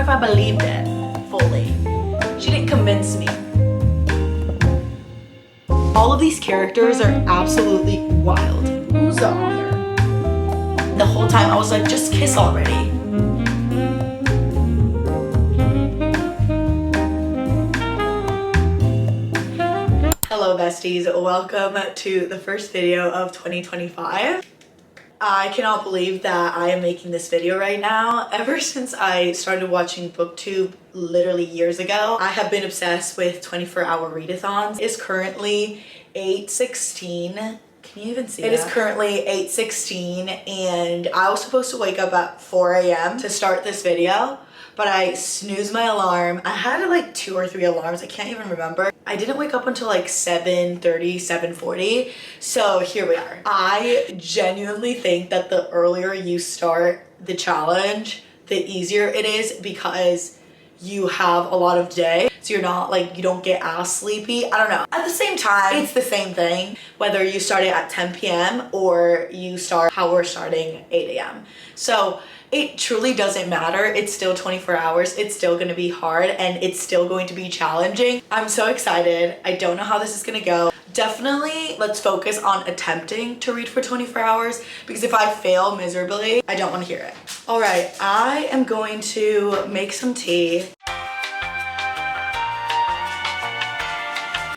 if I believed it fully. She didn't convince me. All of these characters are absolutely wild. Who's the author? The whole time I was like, just kiss already. Hello besties, welcome to the first video of 2025. I cannot believe that I am making this video right now. Ever since I started watching BookTube literally years ago, I have been obsessed with 24-hour readathons. It is currently 8:16. Can you even see it? It is currently 8:16 and I was supposed to wake up at 4 a.m. to start this video, but I snoozed my alarm. I had like 2 or 3 alarms, I can't even remember. I didn't wake up until like 7:30, 7:40. So here we are. I genuinely think that the earlier you start the challenge, the easier it is because you have a lot of day. So you're not like, you don't get as sleepy. I don't know. At the same time, it's the same thing, whether you start it at 10 p.m. or you start how we're starting 8 a.m. So it truly doesn't matter. It's still 24 hours. It's still going to be hard and it's still going to be challenging. I'm so excited. I don't know how this is going to go. Definitely let's focus on attempting to read for 24 hours because if I fail miserably, I don't want to hear it. All right, I am going to make some tea.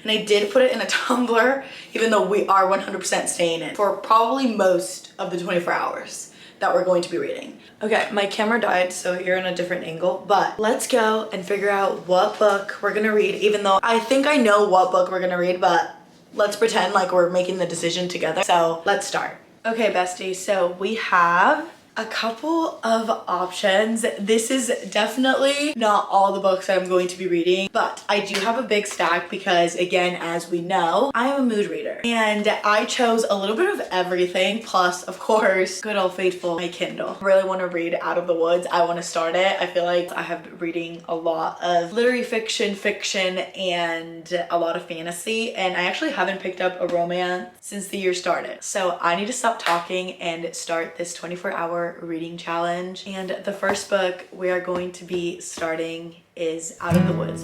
And I did put it in a tumbler, even though we are 100% staying in for probably most of the 24 hours that we're going to be reading. Okay, my camera died, so you're in a different angle, but let's go and figure out what book we're gonna read, even though I think I know what book we're gonna read, but let's pretend like we're making the decision together. So let's start. Okay, bestie, so we have a couple of options. This is definitely not all the books that I'm going to be reading, but I do have a big stack because, again, as we know, I am a mood reader and I chose a little bit of everything, plus of course good old faithful my Kindle. I really want to read Out of the Woods. I want to start it. I feel like I have been reading a lot of literary fiction, and a lot of fantasy, and I actually haven't picked up a romance since the year started. So I need to stop talking and start this 24-hour reading challenge. And the first book we are going to be starting is Out of the Woods.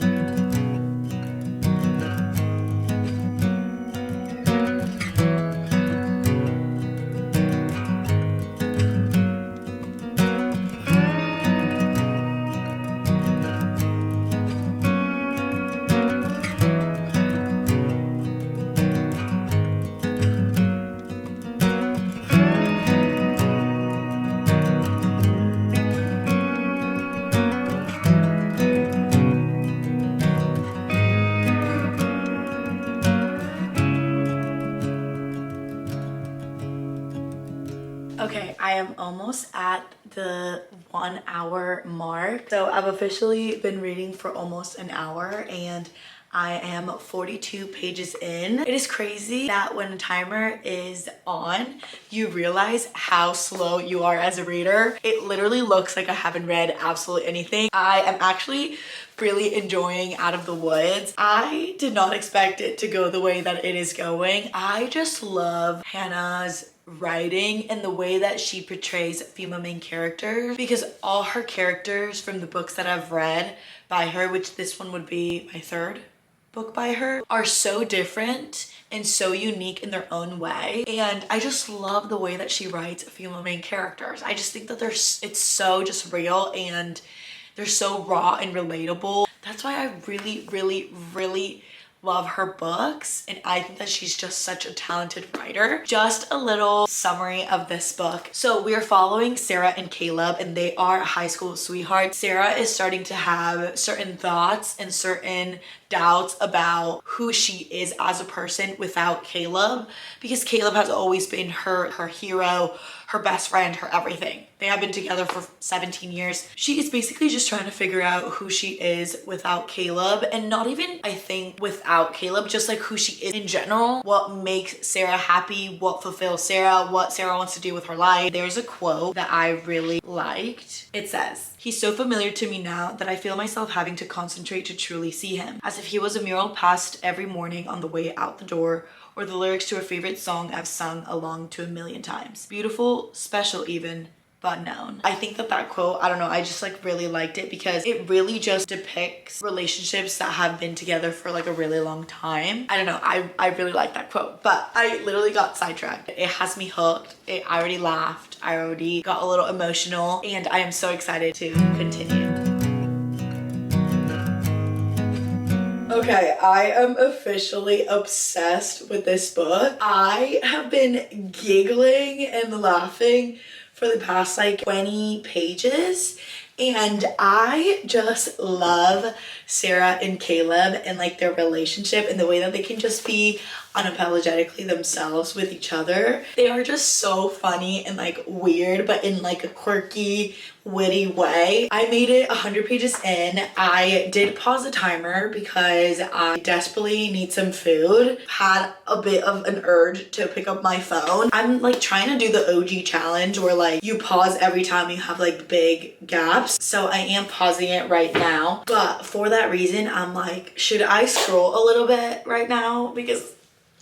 Okay, I am almost at the 1 hour mark. So I've officially been reading for almost an hour and I am 42 pages in. It is crazy that when a timer is on, you realize how slow you are as a reader. It literally looks like I haven't read absolutely anything. I am actually really enjoying Out of the Woods. I did not expect it to go the way that it is going. I just love Hannah's writing and the way that she portrays female main characters, because all her characters from the books that I've read by her, which this one would be my third book by her, are so different and so unique in their own way. And I just love the way that she writes female main characters. I just think that it's so just real and they're so raw and relatable. That's why I really love her books, and I think that she's just such a talented writer. Just a little summary of this book. So we are following Sarah and Caleb, and they are high school sweethearts. Sarah is starting to have certain thoughts and certain doubts about who she is as a person without Caleb, because Caleb has always been her hero, her best friend, her everything. They have been together for 17 years. She is basically just trying to figure out who she is without Caleb, and not even, I think, without Caleb, just like who she is in general, what makes Sarah happy, what fulfills Sarah, what Sarah wants to do with her life. There's a quote that I really liked. It says, "He's so familiar to me now that I feel myself having to concentrate to truly see him, as if he was a mural passed every morning on the way out the door, or the lyrics to a favorite song I've sung along to a million times. Beautiful, special even, unknown. I think that quote, I don't know, I just like really liked it because it really just depicts relationships that have been together for like a really long time. I don't know, I really like that quote, but I literally got sidetracked. It has me hooked. I already laughed. I already got a little emotional, and I am so excited to continue. Okay, I am officially obsessed with this book. I have been giggling and laughing for the past like 20 pages, and I just love Sarah and Caleb and like their relationship and the way that they can just be unapologetically themselves with each other. They are just so funny and like weird, but in like a quirky, witty way. I made it 100 pages in. I did pause the timer because I desperately need some food. Had a bit of an urge to pick up my phone. I'm like trying to do the OG challenge where like you pause every time you have like big gaps. So I am pausing it right now. But for that reason, I'm like, should I scroll a little bit right now? Because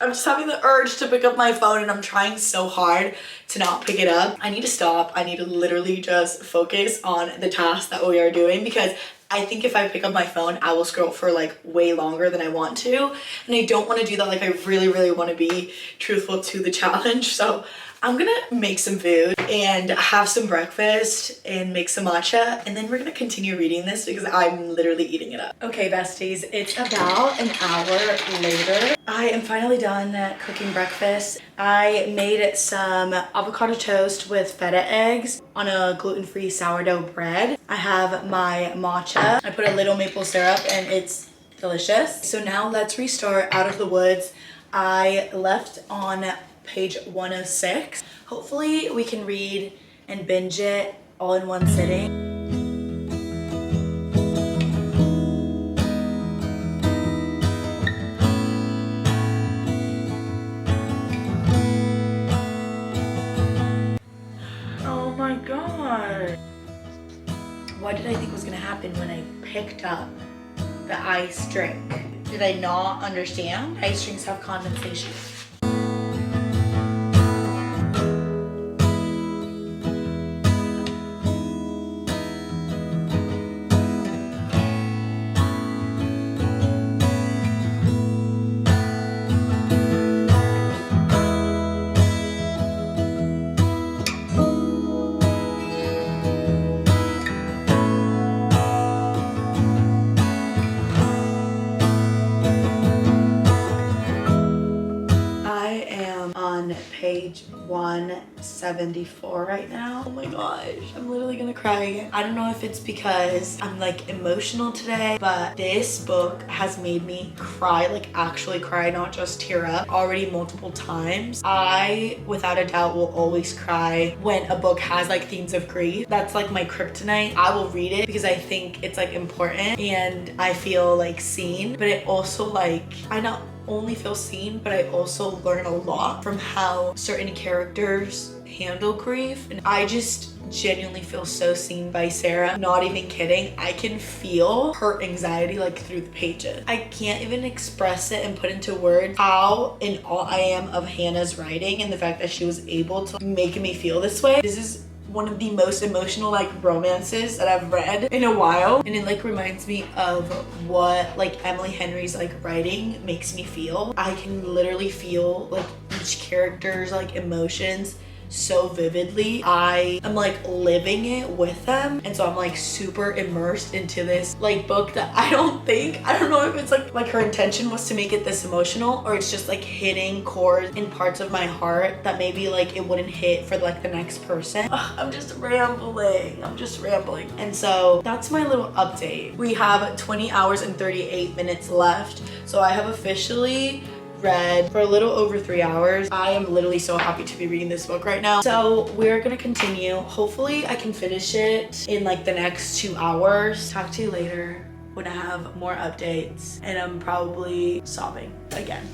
I'm just having the urge to pick up my phone and I'm trying so hard to not pick it up. I need to stop. I need to literally just focus on the task that we are doing, because I think if I pick up my phone, I will scroll for like way longer than I want to. And I don't want to do that. Like I really, really want to be truthful to the challenge. So I'm gonna make some food and have some breakfast and make some matcha, and then we're gonna continue reading this because I'm literally eating it up. Okay, besties, it's about an hour later. I am finally done cooking breakfast. I made some avocado toast with feta eggs on a gluten-free sourdough bread. I have my matcha. I put a little maple syrup and it's delicious. So now let's restart Out of the Woods. I left on page 106. Hopefully we can read and binge it all in one sitting. Oh my god. What did I think was gonna happen when I picked up the ice drink? Did I not understand? Ice drinks have condensation. Page 174 right now. Oh my gosh, I'm literally gonna cry again. I don't know if it's because I'm like emotional today, but this book has made me cry, like actually cry, not just tear up, already multiple times. I, without a doubt, will always cry when a book has like themes of grief. That's like my kryptonite. I will read it because I think it's like important and I feel like seen, but it also like, I not only feel seen, but I also learn a lot from how certain characters handle grief. And I just genuinely feel so seen by Sarah. Not even kidding. I can feel her anxiety like through the pages. I can't even express it and put into words how in awe I am of Hannah's writing and the fact that she was able to make me feel this way. This is one of the most emotional like romances that I've read in a while, and it like reminds me of what like Emily Henry's like writing makes me feel. I can literally feel like each character's like emotions so vividly. I am like living it with them, and so I'm like super immersed into this like book that I don't know if it's like her intention was to make it this emotional, or it's just like hitting chords in parts of my heart that maybe like it wouldn't hit for like the next person. Ugh, I'm just rambling. And so that's my little update. We have 20 hours and 38 minutes left, so I have officially read for a little over 3 hours. I am literally so happy to be reading this book right now. So we're gonna continue. Hopefully I can finish it in like the next 2 hours. Talk to you later when I have more updates, and I'm probably sobbing again.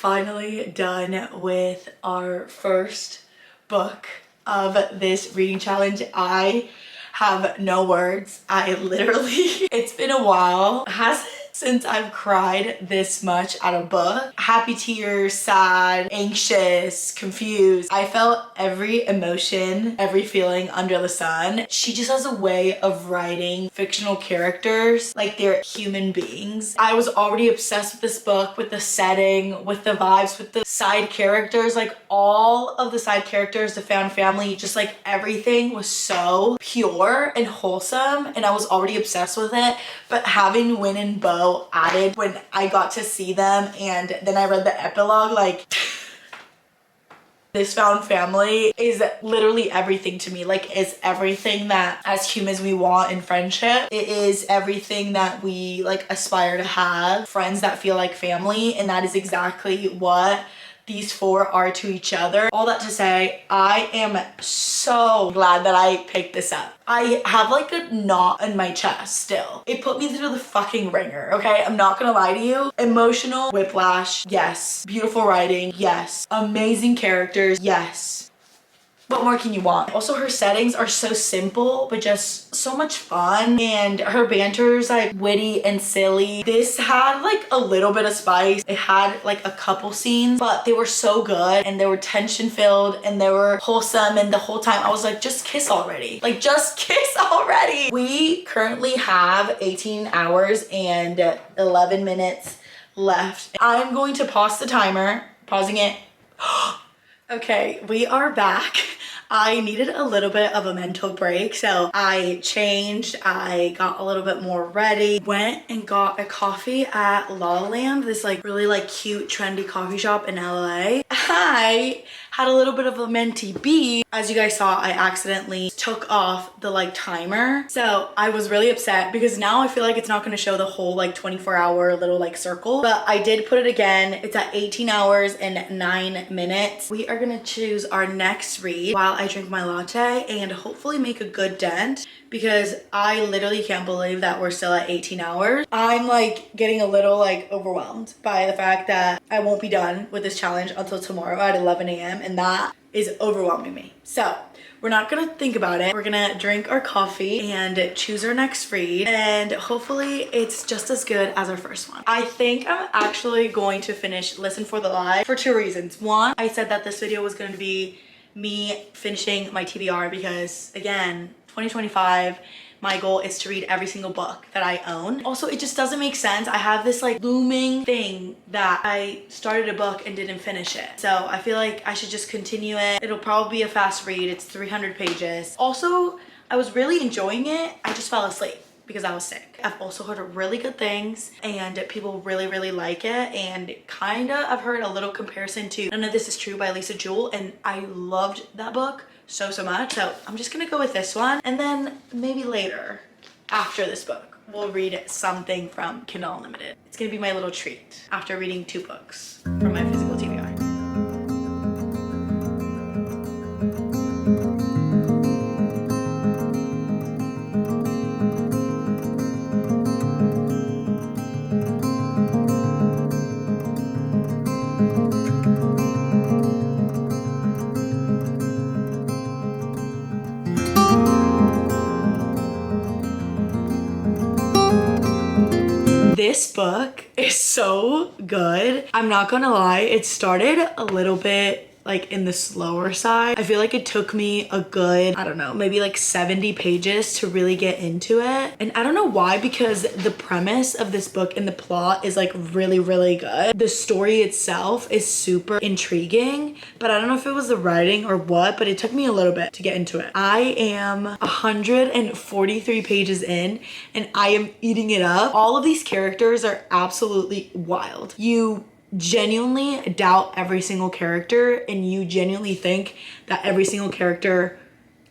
finally done with our first book of this reading challenge. I have no words. I literally, it's been a while. Has it? Since I've cried this much at a book. Happy tears, sad, anxious, confused. I felt every emotion, every feeling under the sun. She just has a way of writing fictional characters like they're human beings. I was already obsessed with this book, with the setting, with the vibes, with the side characters, like all of the side characters, the found family, just like everything was so pure and wholesome, and I was already obsessed with it. But having Win and Bo added when I got to see them, and then I read the epilogue, like this found family is literally everything to me. Like, it's everything that as humans we want in friendship. It is everything that we like aspire to have, friends that feel like family, and that is exactly what these four are to each other. All that to say, I am so glad that I picked this up. I have like a knot in my chest still. It put me through the fucking ringer, okay? I'm not gonna lie to you. Emotional whiplash, yes. Beautiful writing, yes. Amazing characters, yes. What more can you want? Also, her settings are so simple, but just so much fun. And her banter is like witty and silly. This had like a little bit of spice. It had like a couple scenes, but they were so good and they were tension filled and they were wholesome. And the whole time I was like, just kiss already. Like, just kiss already. We currently have 18 hours and 11 minutes left. I'm going to pause the timer, pausing it. Okay, we are back. I needed a little bit of a mental break, so I changed, I got a little bit more ready, went and got a coffee at La La Land, this like really like cute trendy coffee shop in LA. I had a little bit of a mentee bee. As you guys saw, I accidentally took off the like timer. So I was really upset because now I feel like it's not gonna show the whole like 24-hour little like circle, but I did put it again. It's at 18 hours and 9 minutes. We are gonna choose our next read while I drink my latte and hopefully make a good dent, because I literally can't believe that we're still at 18 hours. I'm like getting a little like overwhelmed by the fact that I won't be done with this challenge until tomorrow at 11 a.m. and that is overwhelming me. So we're not gonna think about it. We're gonna drink our coffee and choose our next read, and hopefully it's just as good as our first one. I think I'm actually going to finish Listen for the Lie for two reasons. One, I said that this video was going to be me finishing my TBR because, again, 2025, my goal is to read every single book that I own. Also, it just doesn't make sense. I have this like looming thing that I started a book and didn't finish it. So I feel like I should just continue it. It'll probably be a fast read. It's 300 pages. Also, I was really enjoying it. I just fell asleep because I was sick. I've also heard really good things and people really like it, and kinda I've heard a little comparison to None of This Is True by Lisa Jewell, and I loved that book so much. So I'm just gonna go with this one, and then maybe later after this book we'll read something from Kindle Unlimited. It's gonna be my little treat after reading 2 books from my physical TBR. This book is so good. I'm not gonna lie, it started a little bit like in the slower side. I feel like it took me a good, I don't know, maybe like 70 pages to really get into it. And I don't know why, because the premise of this book and the plot is like really good. The story itself is super intriguing, but I don't know if it was the writing or what, but it took me a little bit to get into it. I am 143 pages in and I am eating it up. All of these characters are absolutely wild. You genuinely doubt every single character and you genuinely think that every single character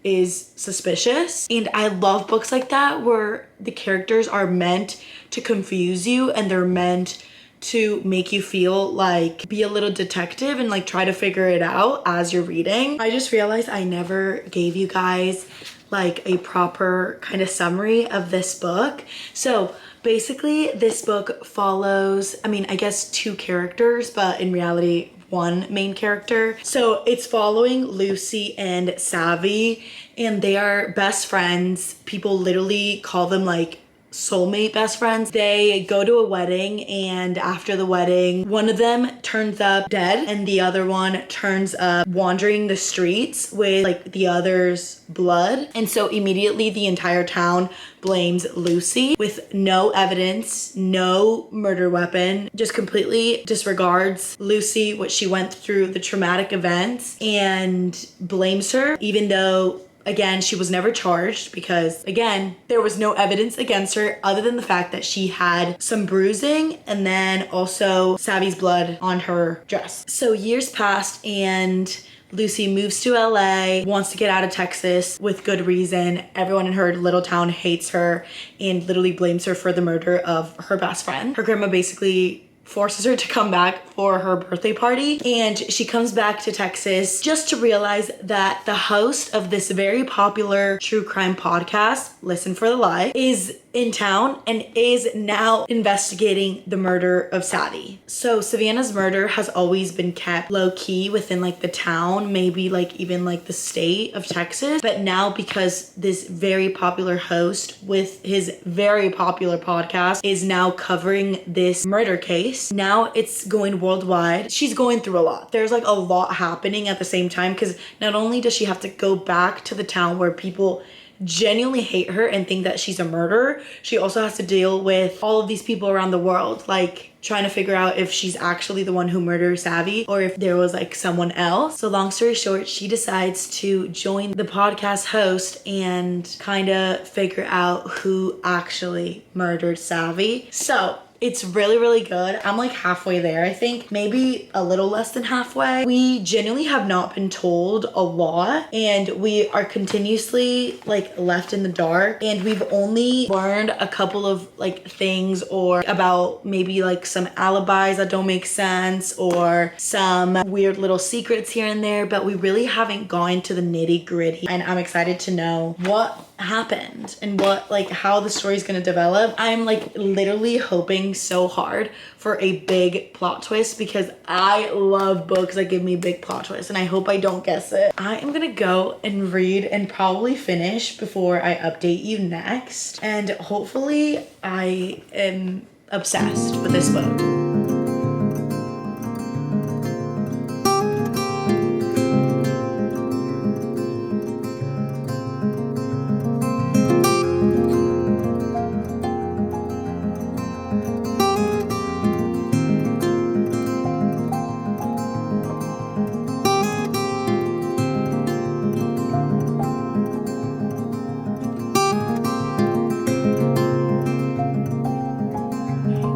is suspicious. And I love books like that where the characters are meant to confuse you and they're meant to make you feel like be a little detective and like try to figure it out as you're reading. I just realized I never gave you guys like a proper kind of summary of this book. So basically this book follows, I mean, I guess two characters, but in reality, one main character. So it's following Lucy and Savvy, and they are best friends. People literally call them like soulmate best friends. They go to a wedding, and after the wedding, one of them turns up dead and the other one turns up wandering the streets with like the other's blood. And so immediately the entire town blames Lucy with no evidence, no murder weapon, just completely disregards Lucy, what she went through, the traumatic events, and blames her, even though again, she was never charged because, again, there was no evidence against her other than the fact that she had some bruising and then also Savvy's blood on her dress. So years passed and Lucy moves to LA, wants to get out of Texas with good reason. Everyone in her little town hates her and literally blames her for the murder of her best friend. Her grandma basically forces her to come back for her birthday party, and she comes back to Texas just to realize that the host of this very popular true crime podcast, Listen for the Lie, is in town and is now investigating the murder of Savvy. So Savannah's murder has always been kept low-key within like the town, maybe like even like the state of Texas, but now because this very popular host with his very popular podcast is now covering this murder case, now it's going worldwide. She's going through a lot. There's like a lot happening at the same time, because not only does she have to go back to the town where people genuinely hate her and think that she's a murderer, she also has to deal with all of these people around the world, like trying to figure out if she's actually the one who murdered Savvy or if there was like someone else. So long story short, she decides to join the podcast host and kind of figure out who actually murdered Savvy. So it's really, really good. I'm like halfway there, I think, maybe a little less than halfway. We genuinely have not been told a lot, and we are continuously like left in the dark, and we've only learned a couple of like things or about maybe like some alibis that don't make sense or some weird little secrets here and there, but we really haven't gone to the nitty-gritty, and I'm excited to know what happened and what like how the story is going to develop. I'm like literally hoping so hard for a big plot twist because I love books that give me big plot twists, and I hope I don't guess it. I am gonna go and read and probably finish before I update you next, and hopefully I am obsessed with this book.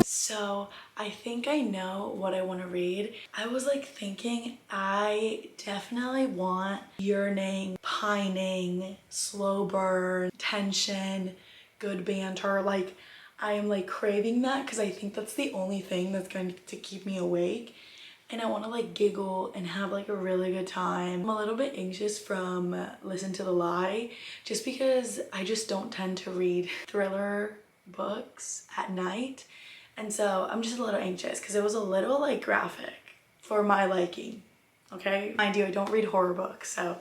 So I think I know what I want to read. I was like thinking I definitely want yearning, pining, slow burn, tension, good banter. Like I am like craving that because I think that's the only thing that's going to keep me awake. And I want to like giggle and have like a really good time. I'm a little bit anxious from Listen to the Lie just because I just don't tend to read thriller books at night. And so I'm just a little anxious because it was a little like graphic for my liking, okay? Mind you, I don't read horror books, so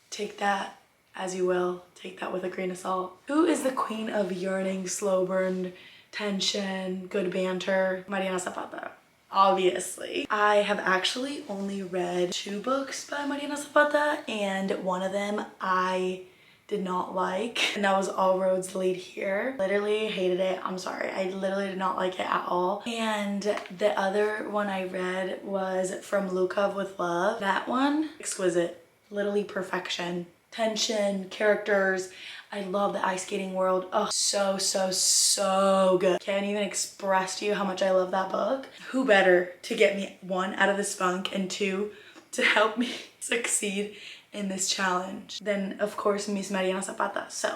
take that as you will. Take that with a grain of salt. Who is the queen of yearning, slow burn, tension, good banter? Mariana Zapata, obviously. I have actually only read 2 books by Mariana Zapata, and one of them I did not like, and that was All Roads Lead Here. Literally hated it. I'm sorry, I literally did not like it at all. And the other one I read was From Lukov with Love. That one, exquisite, literally perfection. Tension, characters. I love the ice skating world. Oh, so, so, so good. Can't even express to you how much I love that book. Who better to get me 1 out of this funk and 2 to help me succeed in this challenge than of course Miss Mariana Zapata. So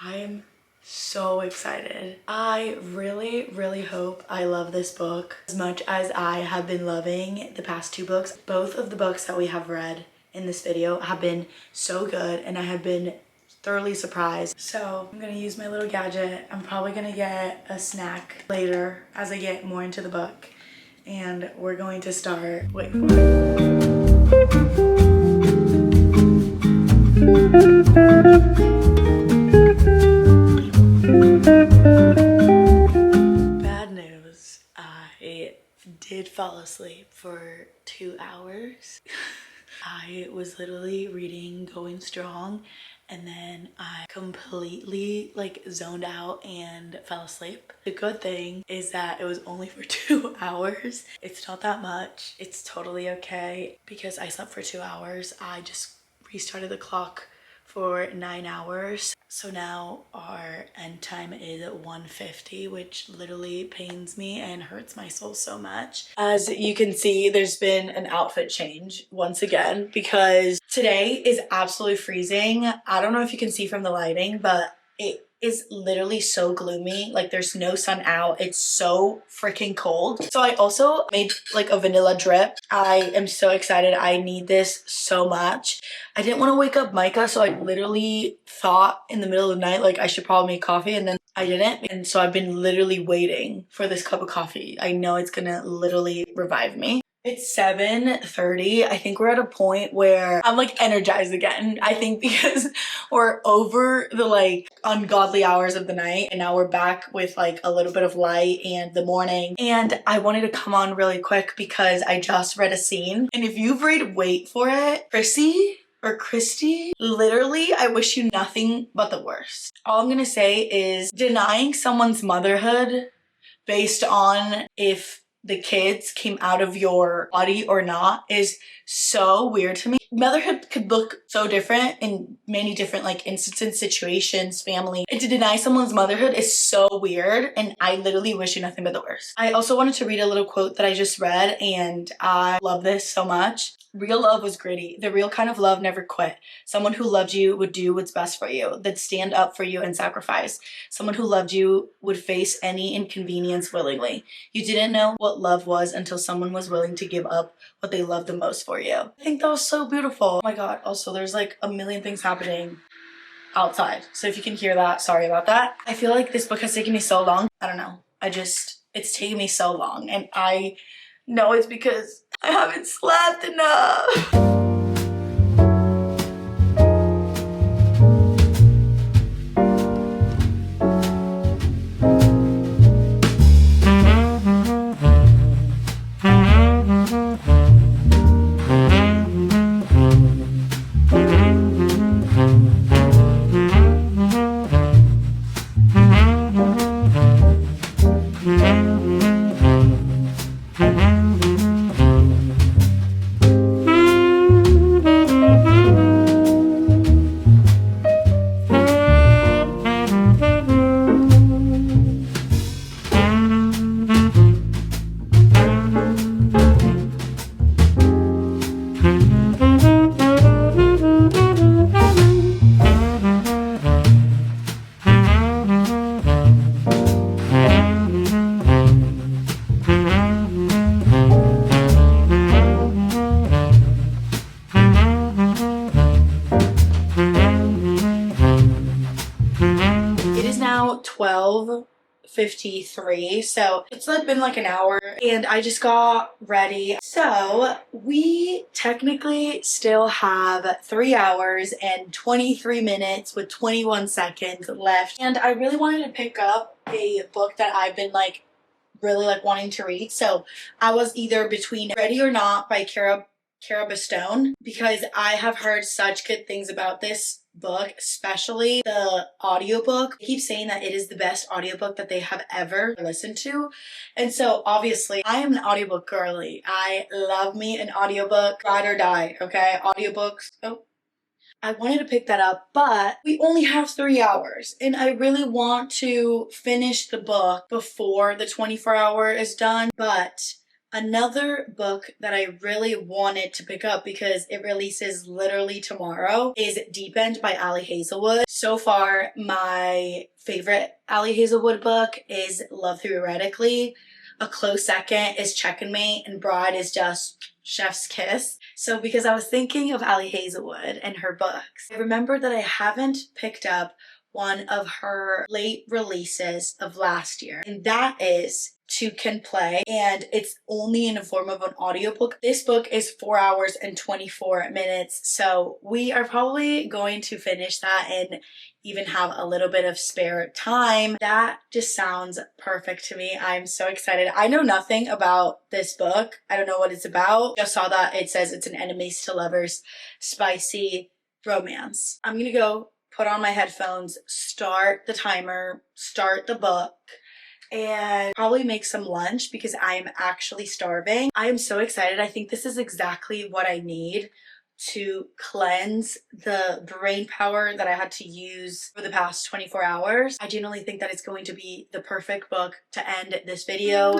I am so excited. I really, really hope I love this book as much as I have been loving the past 2 books. Both of the books that we have read in this video have been so good, and I have been thoroughly surprised. So I'm gonna use my little gadget. I'm probably gonna get a snack later as I get more into the book. And we're going to start, wait for it. Bad news, I did fall asleep for 2 hours. I was literally reading Going Strong and then I completely like zoned out and fell asleep. The good thing is that it was only for 2 hours. It's not that much. It's totally okay. Because I slept for 2 hours, I just restarted the clock for 9 hours. So now our end time is at 1:50, which literally pains me and hurts my soul so much. As you can see, there's been an outfit change once again because today is absolutely freezing. I don't know if you can see from the lighting, but it is literally so gloomy. Like there's no sun out. It's so freaking cold. So I also made like a vanilla drip. I am so excited. I need this so much. I didn't want to wake up Micah, so I literally thought in the middle of the night like I should probably make coffee, and then I didn't. And so I've been literally waiting for this cup of coffee. I know it's gonna literally revive me. It's 7:30. I think we're at a point where I'm like energized again. I think because we're over the like ungodly hours of the night and now we're back with like a little bit of light and the morning. And I wanted to come on really quick because I just read a scene. And if you've read, wait for it, Christy, literally, I wish you nothing but the worst. All I'm gonna say is denying someone's motherhood based on if the kids came out of your body or not is so weird to me. Motherhood could look so different in many different like instances, situations, family. And to deny someone's motherhood is so weird, and I literally wish you nothing but the worst. I also wanted to read a little quote that I just read, and I love this so much. Real love was gritty. The real kind of love never quit. Someone who loved you would do what's best for you, that'd stand up for you and sacrifice. Someone who loved you would face any inconvenience willingly. You didn't know what love was until someone was willing to give up what they loved the most for you. I think that was so beautiful. Oh my god, also there's like a million things happening outside. So if you can hear that, sorry about that. I feel like this book has taken me so long. I don't know. It's taken me so long, and I know it's because I haven't slept enough. It is now 12:53, so it's been like an hour and I just got ready. So we technically still have 3 hours and 23 minutes with 21 seconds left, and I really wanted to pick up a book that I've been really wanting to read. So I was either between Ready or Not by Cara Bastone, because I have heard such good things about this book, especially the audiobook. They keep saying that it is the best audiobook that they have ever listened to. And so obviously I am an audiobook girly. I love me an audiobook, ride or die, okay? Audiobooks. Oh, I wanted to pick that up, but we only have 3 hours and I really want to finish the book before the 24-hour is done. But another book that I really wanted to pick up because it releases literally tomorrow is Deep End by Ali Hazelwood. So far, my favorite Ali Hazelwood book is Love Theoretically. A close second is Checkmate, and Bride is just chef's kiss. So because I was thinking of Ali Hazelwood and her books, I remembered that I haven't picked up one of her late releases of last year, and that is Two Can Play, and it's only in the form of an audiobook. This book is 4 hours and 24 minutes, so we are probably going to finish that and even have a little bit of spare time. That just sounds perfect to me. I'm so excited. I know nothing about this book. I don't know what it's about. Just saw that it says it's an enemies to lovers spicy romance. I'm gonna go put on my headphones, start the timer, start the book, and probably make some lunch because I am actually starving. I am so excited. I think this is exactly what I need to cleanse the brain power that I had to use for the past 24 hours. I genuinely think that it's going to be the perfect book to end this video.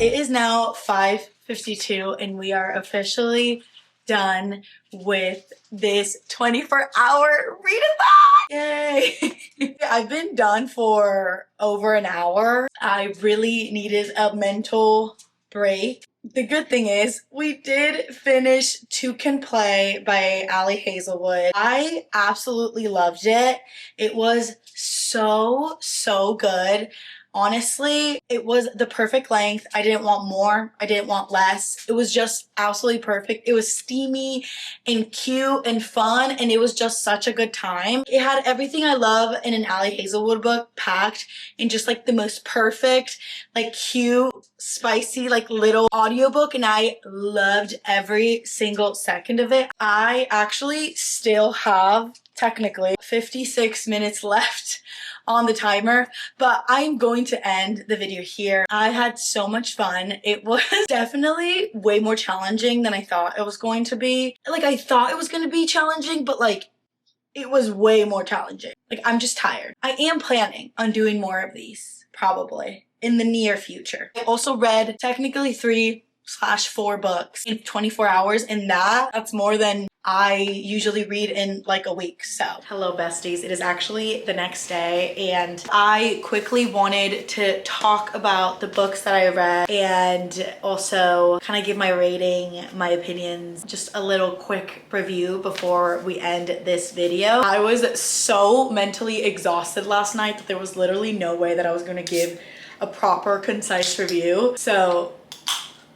It is now 5:52 and we are officially done with this 24-hour readathon. Yay! I've been done for over an hour. I really needed a mental break. The good thing is we did finish Two Can Play by Ali Hazelwood. I absolutely loved it. It was so good. Honestly, it was the perfect length. I didn't want more. I didn't want less. It was just absolutely perfect. It was steamy and cute and fun, and it was just such a good time. It had everything I love in an Ali Hazelwood book packed in just like the most perfect, like cute, spicy, like little audiobook, and I loved every single second of it. I actually still have technically 56 minutes left on the timer, but I'm going to end the video here. I had so much fun. It was definitely way more challenging than I thought it was going to be. Like, I thought it was going to be challenging, but like, it was way more challenging. Like, I'm just tired. I am planning on doing more of these, probably, in the near future. I also read technically 3/4 books in 24 hours, and that's more than I usually read in like a week. So hello besties, it is actually the next day and I quickly wanted to talk about the books that I read and also kind of give my rating, my opinions, just a little quick review before we end this video. I was so mentally exhausted last night that there was literally no way that I was going to give a proper concise review. So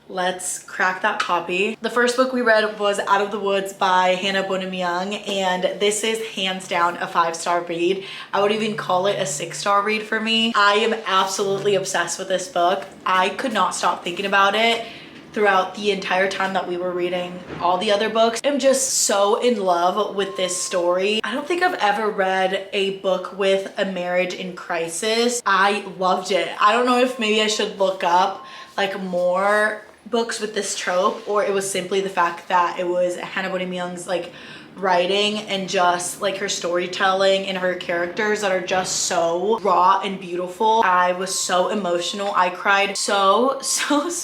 let's crack that copy. The first book we read was Out of the Woods by Hannah Bonam-Young, and this is hands down a 5-star read. I would even call it a 6-star read for me. I am absolutely obsessed with this book. I could not stop thinking about it throughout the entire time that we were reading all the other books. I'm just so in love with this story. I don't think I've ever read a book with a marriage in crisis. I loved it. I don't know if maybe I should look up like more books with this trope, or it was simply the fact that it was Hannah Bonam-Young's like writing and just like her storytelling and her characters that are just so raw and beautiful. I was so emotional. I cried so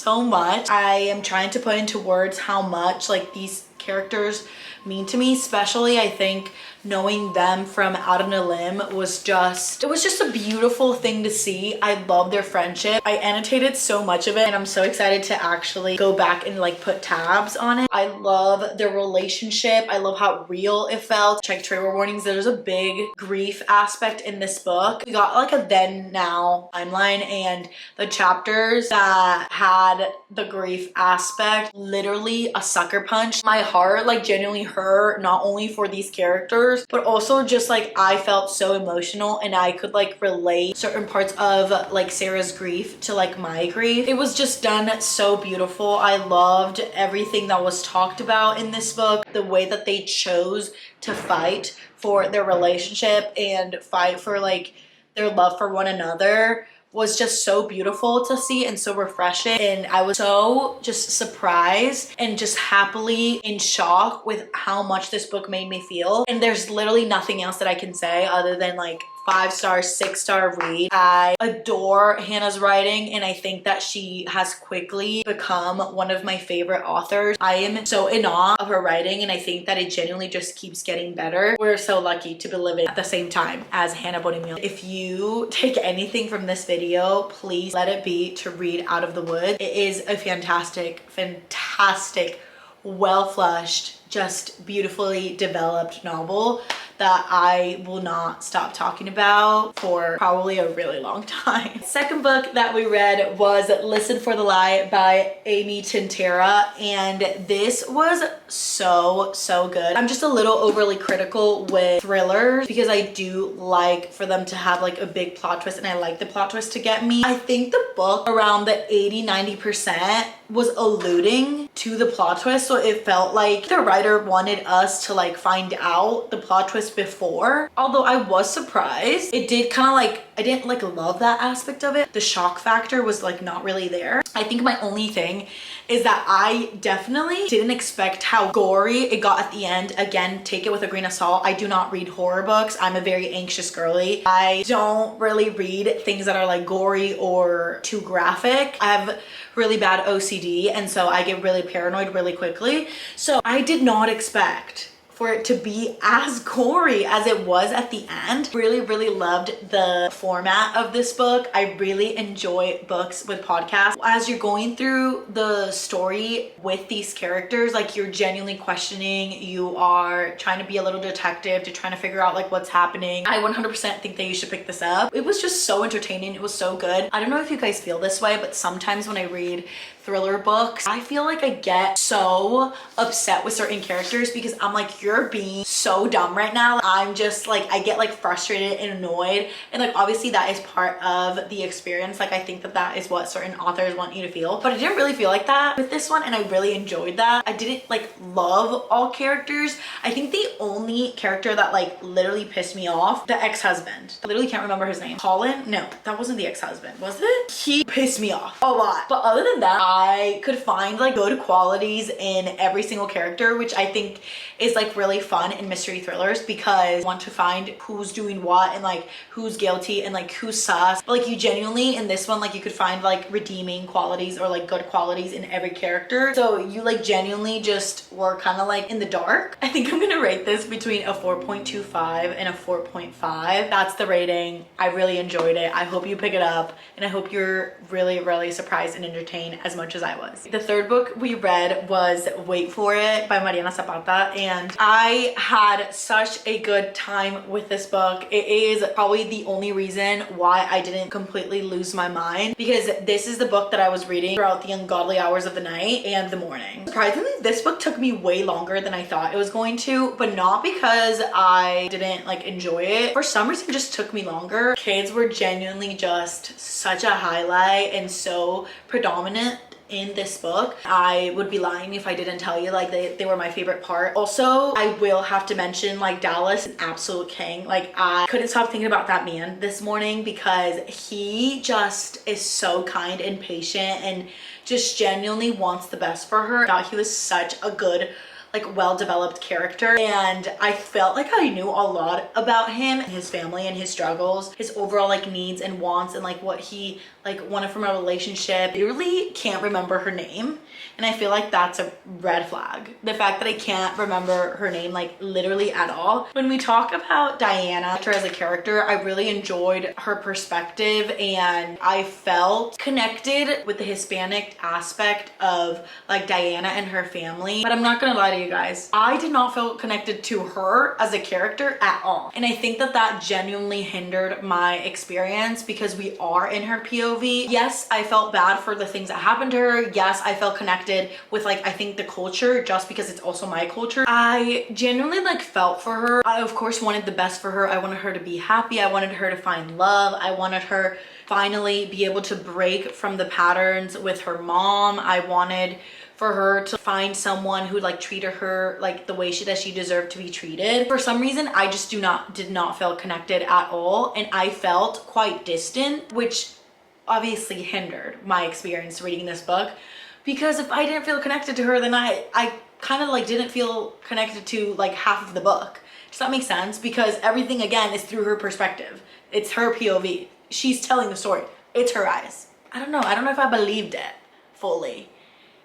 much. I am trying to put into words how much like these characters mean to me, especially I think knowing them from Out on a Limb was just, it was just a beautiful thing to see. I love their friendship. I annotated so much of it and I'm so excited to actually go back and like put tabs on it. I love their relationship. I love how real it felt. Check trigger warnings. There's a big grief aspect in this book. We got like a then now timeline, and the chapters that had the grief aspect, literally a sucker punch. My heart like genuinely her not only for these characters, but also just like I felt so emotional and I could like relate certain parts of like Sarah's grief to like my grief. It was just done so beautiful. I loved everything that was talked about in this book, the way that they chose to fight for their relationship and fight for like their love for one another was just so beautiful to see and so refreshing. And I was so just surprised and just happily in shock with how much this book made me feel. And there's literally nothing else that I can say other than like 5-star, 6-star read. I adore Hannah's writing and I think that she has quickly become one of my favorite authors. I am so in awe of her writing and I think that it genuinely just keeps getting better. We're so lucky to be living at the same time as Hannah Bonamil. If you take anything from this video, please let it be to read Out of the Woods. It is a fantastic, well-flushed, just beautifully developed novel that I will not stop talking about for probably a really long time. Second book that we read was Listen for the Lie by Amy Tintera, and this was so good. I'm just a little overly critical with thrillers because I do like for them to have like a big plot twist and I like the plot twist to get me. I think the book around the 80-90% was alluding to the plot twist, so it felt like the writer wanted us to like find out the plot twist before. Although I was surprised, it did kind of like, I didn't like love that aspect of it. The shock factor was like not really there. I think my only thing is that I definitely didn't expect how gory it got at the end. Again, take it with a grain of salt. I do not read horror books. I'm a very anxious girly. I don't really read things that are like gory or too graphic. I have really bad OCD and so I get really paranoid really quickly. So I did not expect for it to be as gory as it was at the end. Really loved the format of this book. I really enjoy books with podcasts. As you're going through the story with these characters, like you're genuinely questioning, you are trying to be a little detective to trying to figure out like what's happening. I 100% think that you should pick this up. It was just so entertaining. It was so good. I don't know if you guys feel this way, but sometimes when I read thriller books, I feel like I get so upset with certain characters because I'm like, you're being so dumb right now. I'm just like, I get like frustrated and annoyed, and like obviously that is part of the experience. Like I think that that is what certain authors want you to feel, but I didn't really feel like that with this one and I really enjoyed that. I didn't like love all characters. I think the only character that like literally pissed me off, the ex-husband. I literally can't remember his name. Colin? No, that wasn't the ex-husband, was it? He pissed me off a lot. But other than that, I could find like good qualities in every single character, which I think is like really fun in mystery thrillers because you want to find who's doing what and like who's guilty and like who's sus. But like you genuinely in this one, like you could find like redeeming qualities or like good qualities in every character. So you like genuinely just were kind of like in the dark. I think I'm gonna rate this between a 4.25 and a 4.5. That's the rating. I really enjoyed it. I hope you pick it up and I hope you're really surprised and entertained as much as I was. The third book we read was Wait For It by Mariana Zapata, and I had such a good time with this book. It is probably the only reason why I didn't completely lose my mind, because this is the book that I was reading throughout the ungodly hours of the night and the morning. Surprisingly, this book took me way longer than I thought it was going to, but not because I didn't like enjoy it. For some reason, it just took me longer. Kids were genuinely just such a highlight and so predominant in this book. I would be lying if I didn't tell you like they were my favorite part. Also, I will have to mention like Dallas, an absolute king. Like I couldn't stop thinking about that man this morning because he just is so kind and patient and just genuinely wants the best for her. I thought he was such a good, like well-developed character, and I felt like I knew a lot about him and his family and his struggles, his overall like needs and wants, and like what he like wanted from a relationship. I really can't remember her name, and I feel like that's a red flag. The fact that I can't remember her name like literally at all. When we talk about Diana as a character, I really enjoyed her perspective and I felt connected with the Hispanic aspect of like Diana and her family. But I'm not gonna lie to you guys, I did not feel connected to her as a character at all, and I think that that genuinely hindered my experience because we are in her POV POV. Yes, I felt bad for the things that happened to her. Yes, I felt connected with like, I think the culture, just because it's also my culture. I genuinely like felt for her. I of course wanted the best for her. I wanted her to be happy. I wanted her to find love. I wanted her finally be able to break from the patterns with her mom. I wanted for her to find someone who like treated her like the way that she deserved to be treated. For some reason, I just did not feel connected at all, and I felt quite distant, which obviously hindered my experience reading this book, because if I didn't feel connected to her, then I kind of like didn't feel connected to like half of the book. Does that make sense? Because everything again is through her perspective. It's her POV. She's telling the story. It's her eyes. I don't know if I believed it fully.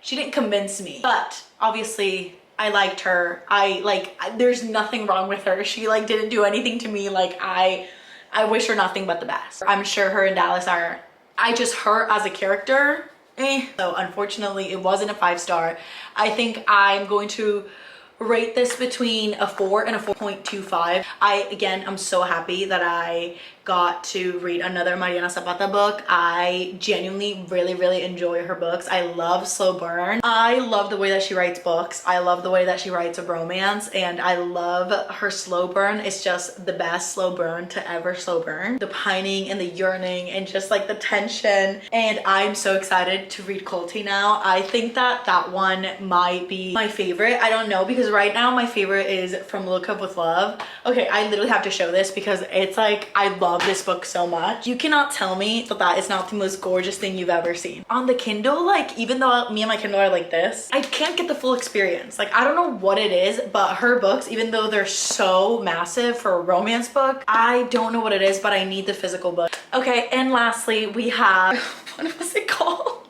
She didn't convince me, but obviously I liked her. There's nothing wrong with her. She like didn't do anything to me. Like I wish her nothing but the best. I'm sure her and Dallas are, her as a character, So unfortunately it wasn't a 5-star. I think I'm going to rate this between a 4 and a 4.25. I'm so happy that I got to read another Mariana Zapata book. I genuinely really enjoy her books. I love slow burn. I love the way that she writes books. I love the way that she writes a romance, and I love her slow burn. It's just the best slow burn to ever slow burn. The pining and the yearning and just like the tension. And I'm so excited to read Culty now. I think that one might be my favorite. I don't know, because right now my favorite is From Look Up With Love. Okay, I literally have to show this because it's like, I love this book so much. You cannot tell me that is not the most gorgeous thing you've ever seen. On the Kindle, like even though me and my Kindle are like this, I can't get the full experience. Like I don't know what it is, but her books, even though they're so massive for a romance book, I don't know what it is, but I need the physical book. Okay, and lastly we have, what was it called?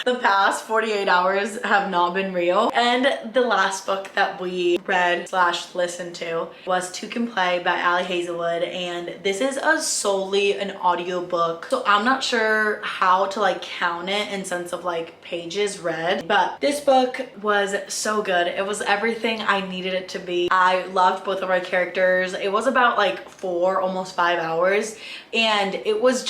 The past 48 hours have not been real. And the last book that we read / listened to was To Can Play by Ali Hazelwood, and this is solely an audiobook, so I'm not sure how to like count it in sense of like pages read, but this book was so good. It was everything I needed it to be. I loved both of our characters. It was about like 4, almost 5 hours, and it was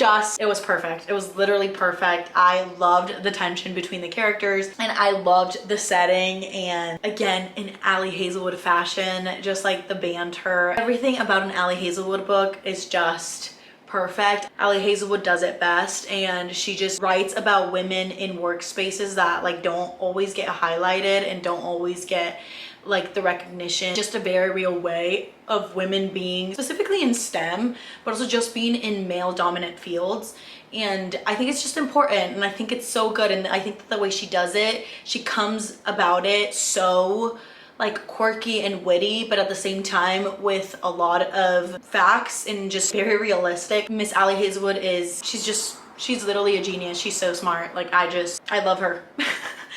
perfect. It was literally perfect. I loved the tension between the characters, and I loved the setting, and again in Ali Hazelwood fashion, just like the banter. Everything about an Ali Hazelwood book is just perfect. Ali Hazelwood does it best, and she just writes about women in workspaces that like don't always get highlighted and don't always get like the recognition. Just a very real way of women being, specifically in STEM, but also just being in male dominant fields. And I think it's just important, and I think it's so good, and I think that the way she does it, she comes about it so like quirky and witty, but at the same time with a lot of facts and just very realistic. Miss Ali Hazelwood she's literally a genius. She's so smart. Like I love her.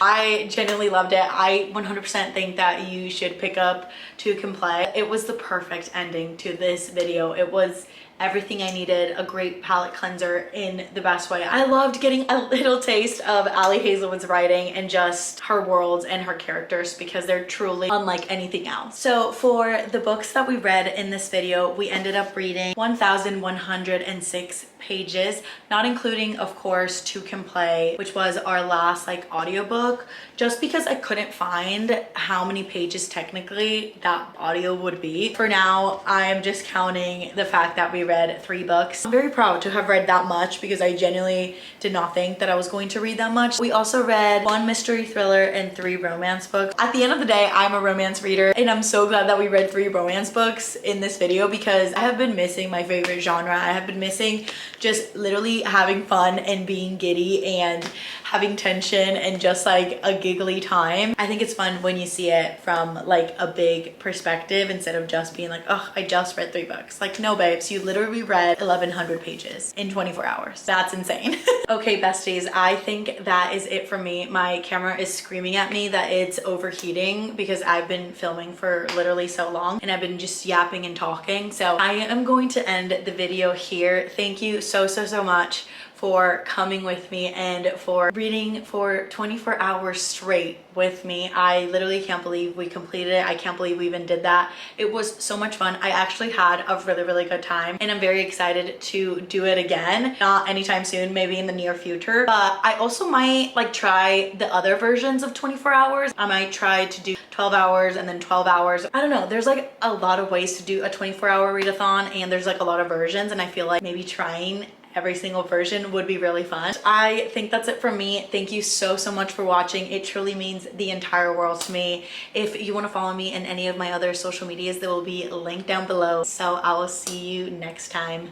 I genuinely loved it. I 100% think that you should pick up To Can Play. It was the perfect ending to this video. It was everything I needed, a great palette cleanser in the best way. I loved getting a little taste of Ali Hazelwood's writing and just her worlds and her characters, because they're truly unlike anything else. So for the books that we read in this video, we ended up reading 1,106 pages, not including of course To Can Play, which was our last like audiobook, just because I couldn't find how many pages technically that audio would be. For now, I'm just counting the fact that we read 3 books. I'm very proud to have read that much, because I genuinely did not think that I was going to read that much. We also read 1 mystery thriller and 3 romance books. At the end of the day, I'm a romance reader, and I'm so glad that we read 3 romance books in this video, because I have been missing my favorite genre. I have been missing just literally having fun and being giddy and having tension and just like a giggly time. I think it's fun when you see it from like a big perspective, instead of just being like, oh, I just read 3 books. Like, no babes, you literally read 1,100 pages in 24 hours. That's insane. Okay, besties, I think that is it for me. My camera is screaming at me that it's overheating because I've been filming for literally so long, and I've been just yapping and talking. So I am going to end the video here. Thank you so much for coming with me and for reading for 24 hours straight with me. I literally can't believe we completed it. I can't believe we even did that. It was so much fun. I actually had a really good time, and I'm very excited to do it again. Not anytime soon, maybe in the near future, but I also might like try the other versions of 24 hours. I might try to do 12 hours and then 12 hours. I don't know. There's like a lot of ways to do a 24-hour readathon, and there's like a lot of versions, and I feel like maybe trying every single version would be really fun. I think that's it from me. Thank you so much for watching. It truly means the entire world to me. If you want to follow me in any of my other social medias, they will be linked down below. So I will see you next time.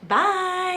Bye.